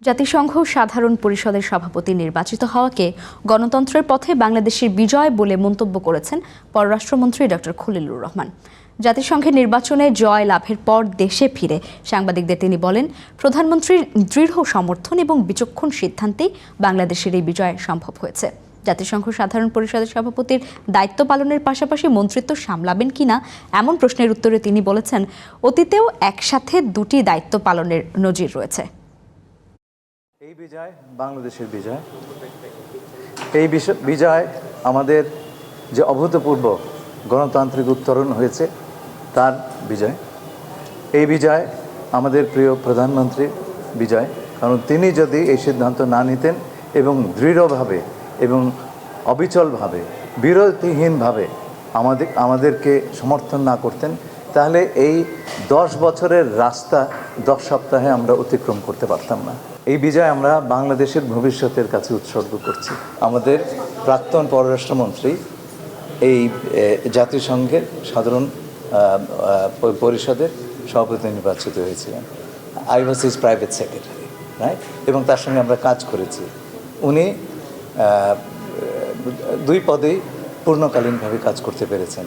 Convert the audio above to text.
জাতিসংঘ সাধারণ পরিষদের সভাপতি নির্বাচিত হওয়াকে গণতন্ত্রের পথে বাংলাদেশের বিজয় বলে মন্তব্য করেছেন পররাষ্ট্রমন্ত্রী ডক্টর খলিলুর রহমান। জাতিসংঘের নির্বাচনে জয় লাভের পর দেশে ফিরে সাংবাদিকদের তিনি বলেন, প্রধানমন্ত্রীর দৃঢ় সমর্থন এবং বিচক্ষণ সিদ্ধান্তেই বাংলাদেশের এই বিজয় সম্ভব হয়েছে। জাতিসংঘ সাধারণ পরিষদের সভাপতির দায়িত্ব পালনের পাশাপাশি মন্ত্রিত্ব সামলাবেন কিনা এমন প্রশ্নের উত্তরে তিনি বলেছেন, অতীতেও একসাথে দুটি দায়িত্ব পালনের নজির রয়েছে। এই বিজয় বাংলাদেশের বিজয়। এই বিজয় আমাদের যে অভূতপূর্ব গণতান্ত্রিক উত্তরণ হয়েছে তার বিজয়। এই বিজয় আমাদের প্রিয় প্রধানমন্ত্রীর বিজয়, কারণ তিনি যদি এই সিদ্ধান্ত না নিতেন এবং দৃঢ়ভাবে এবং অবিচলভাবে বিরতিহীনভাবে আমাদেরকে সমর্থন না করতেন, তাহলে এই 10 বছরের রাস্তা 10 সপ্তাহে আমরা অতিক্রম করতে পারতাম না। এই বিজয় আমরা বাংলাদেশের ভবিষ্যতের কাছে উৎসর্গ করছি। আমাদের প্রাক্তন পররাষ্ট্রমন্ত্রী এই জাতিসংঘের সাধারণ পরিষদের সভাপতি নির্বাচিত হয়েছিলেন। I was his private secretary, right? এবং তার সঙ্গে আমরা কাজ করেছি। উনি 2 পদেই পূর্ণকালীনভাবে কাজ করতে পেরেছেন।